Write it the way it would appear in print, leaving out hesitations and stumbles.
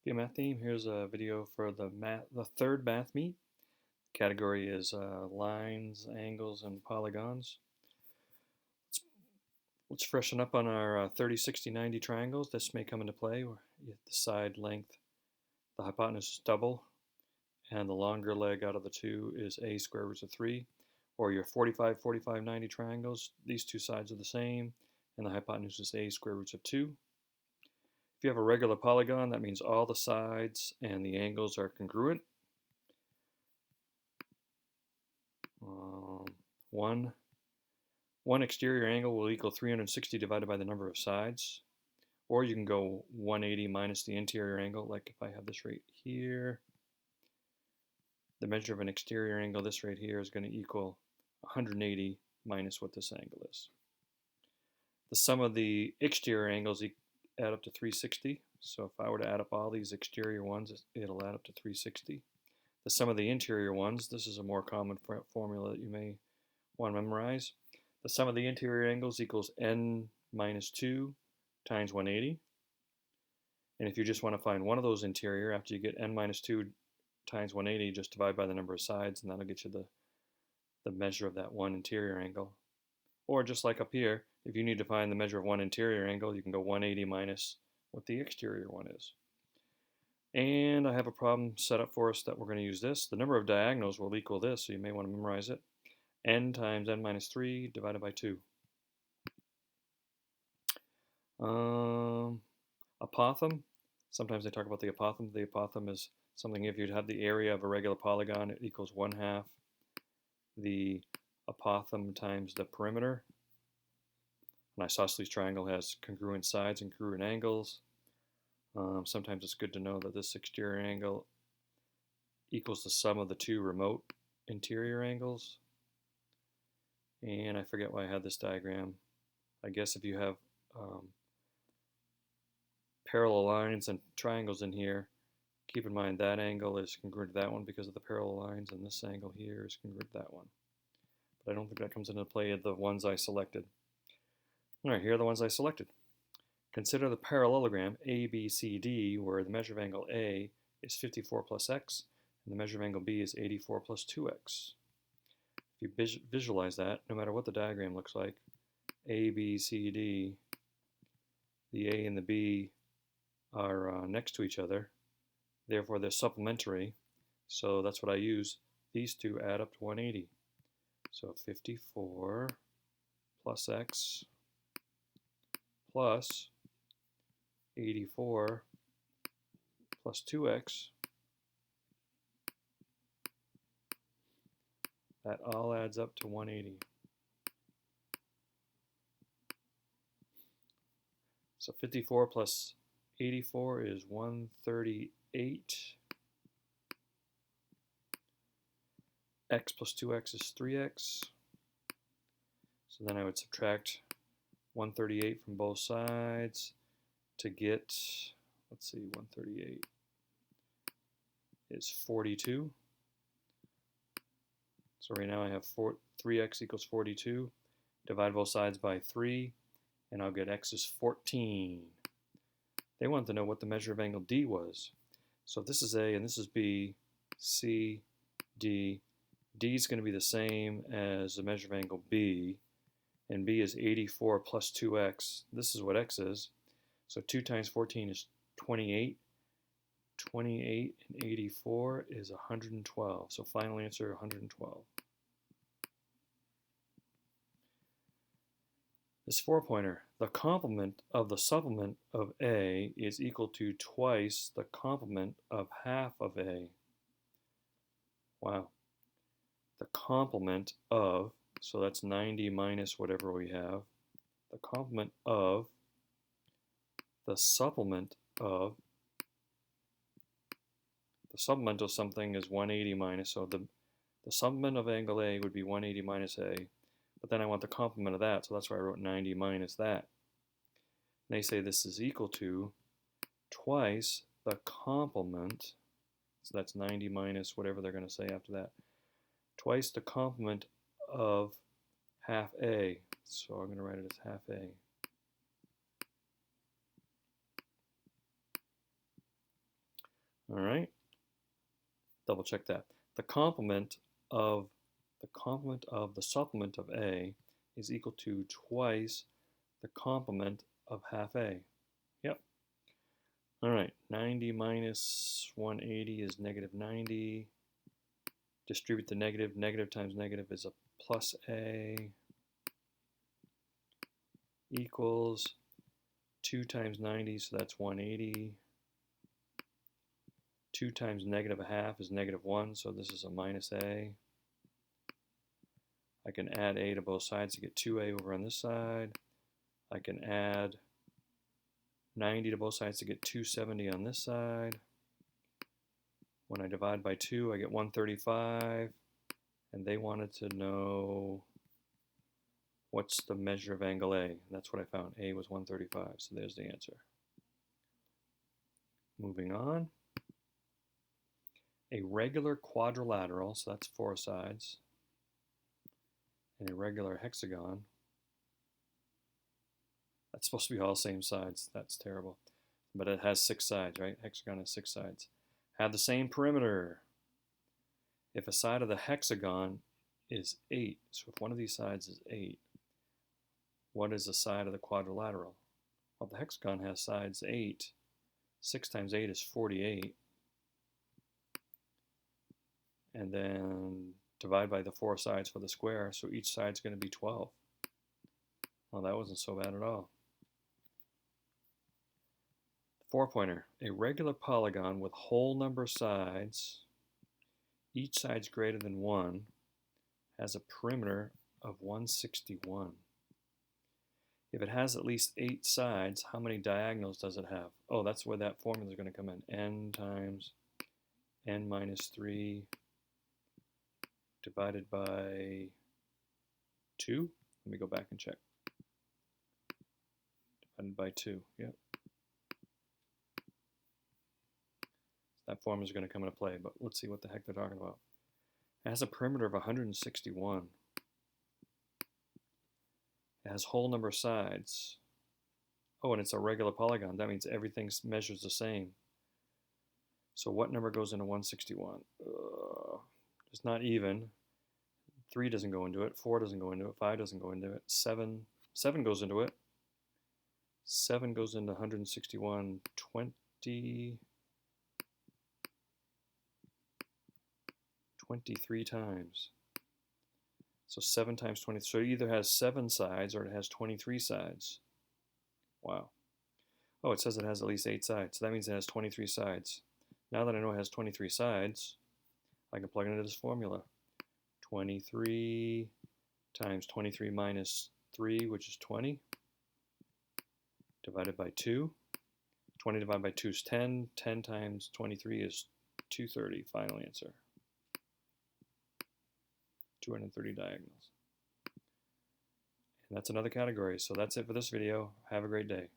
Okay, math theme. Here's a video for the third math meet. Category is lines, angles, and polygons. Let's freshen up on our 30, 60, 90 triangles. This may come into play where the side length, the hypotenuse is double, and the longer leg out of the two is a square root of 3. Or your 45, 45, 90 triangles, these two sides are the same, and the hypotenuse is a square root of 2. If you have a regular polygon, that means all the sides and the angles are congruent. One exterior angle will equal 360 divided by the number of sides. Or you can go 180 minus the interior angle, like if I have this right here. The measure of an exterior angle, this right here, is going to equal 180 minus what this angle is. The sum of the exterior angles add up to 360. So if I were to add up all these exterior ones, it'll add up to 360. The sum of the interior ones, this is a more common formula that you may want to memorize. The sum of the interior angles equals n minus 2 times 180. And if you just want to find one of those interior, after you get n minus 2 times 180, just divide by the number of sides, and that'll get you the measure of that one interior angle. Or just like up here, if you need to find the measure of one interior angle, you can go 180 minus what the exterior one is. And I have a problem set up for us that we're going to use this. The number of diagonals will equal this, so you may want to memorize it. N times n minus 3 divided by 2. Apothem. Sometimes they talk about the apothem. The apothem is something, if you have the area of a regular polygon, it equals 1/2 the apothem times the perimeter. An isosceles triangle has congruent sides and congruent angles. Sometimes it's good to know that this exterior angle equals the sum of the two remote interior angles. And I forget why I had this diagram. I guess if you have parallel lines and triangles in here, keep in mind that angle is congruent to that one because of the parallel lines, and this angle here is congruent to that one. But I don't think that comes into play of the ones I selected. All right, here are the ones I selected. Consider the parallelogram ABCD, where the measure of angle A is 54 plus x, and the measure of angle B is 84 plus 2x. If you visualize that, no matter what the diagram looks like, A, B, C, D, the A and the B are next to each other. Therefore, they're supplementary. So that's what I use. These two add up to 180. So 54 plus x plus 84 plus 2x. That all adds up to 180. So 54 plus 84 is 138. X plus 2x is 3x. So then I would subtract 138 from both sides to get, let's see, 138 is 42. So right now I have 3x equals 42. Divide both sides by 3, and I'll get x is 14. They wanted to know what the measure of angle D was. So if this is A and this is B, C, D, D is going to be the same as the measure of angle B, and B is 84 plus 2x. This is what x is. So 2 times 14 is 28. 28 and 84 is 112. So final answer, 112. This 4-pointer, the complement of the supplement of A is equal to twice the complement of half of A. Wow. The complement of, so that's 90 minus whatever we have, the complement of the supplement of, the supplement of something is 180 minus, so the supplement of angle A would be 180 minus A. But then I want the complement of that, so that's why I wrote 90 minus that. And they say this is equal to twice the complement, so that's 90 minus whatever they're going to say after that, twice the complement of half A. So I'm going to write it as half A. All right, double check that. The complement of the supplement of A is equal to twice the complement of half A. Yep. All right, 90 minus 180 is negative 90. Distribute the negative. Negative times negative is a plus A equals 2 times 90, so that's 180. 2 times negative a half is negative 1, so this is a minus A. I can add A to both sides to get 2A over on this side. I can add 90 to both sides to get 270 on this side. When I divide by 2, I get 135, and they wanted to know what's the measure of angle A. That's what I found. A was 135, so there's the answer. Moving on. A regular quadrilateral, so that's 4 sides, and a regular hexagon. That's supposed to be all same sides. That's terrible. But it has 6 sides, right? Hexagon has 6 sides. Have the same perimeter. If a side of the hexagon is 8, so if one of these sides is 8, what is the side of the quadrilateral? Well, the hexagon has sides 8. 6 times 8 is 48. And then divide by the 4 sides for the square, so each side's going to be 12. Well, that wasn't so bad at all. 4-pointer, a regular polygon with whole number sides, each side's greater than 1, has a perimeter of 161. If it has at least 8 sides, how many diagonals does it have? Oh, that's where that formula is going to come in. N times n minus 3 divided by 2. Let me go back and check. Divided by 2, yep. That formula is going to come into play, but let's see what the heck they're talking about. It has a perimeter of 161. It has whole number sides. Oh, and it's a regular polygon. That means everything measures the same. So what number goes into 161? It's not even. 3 doesn't go into it. 4 doesn't go into it. 5 doesn't go into it. 7 goes into it. 7 goes into 161. 23 times. So 7 times 20. So it either has 7 sides or it has 23 sides. Wow. Oh, it says it has at least 8 sides. So that means it has 23 sides. Now that I know it has 23 sides, I can plug it into this formula. 23 times 23 minus 3, which is 20, divided by 2. 20 divided by 2 is 10. 10 times 23 is 230. Final answer. 230 diagonals. And that's another category. So that's it for this video. Have a great day.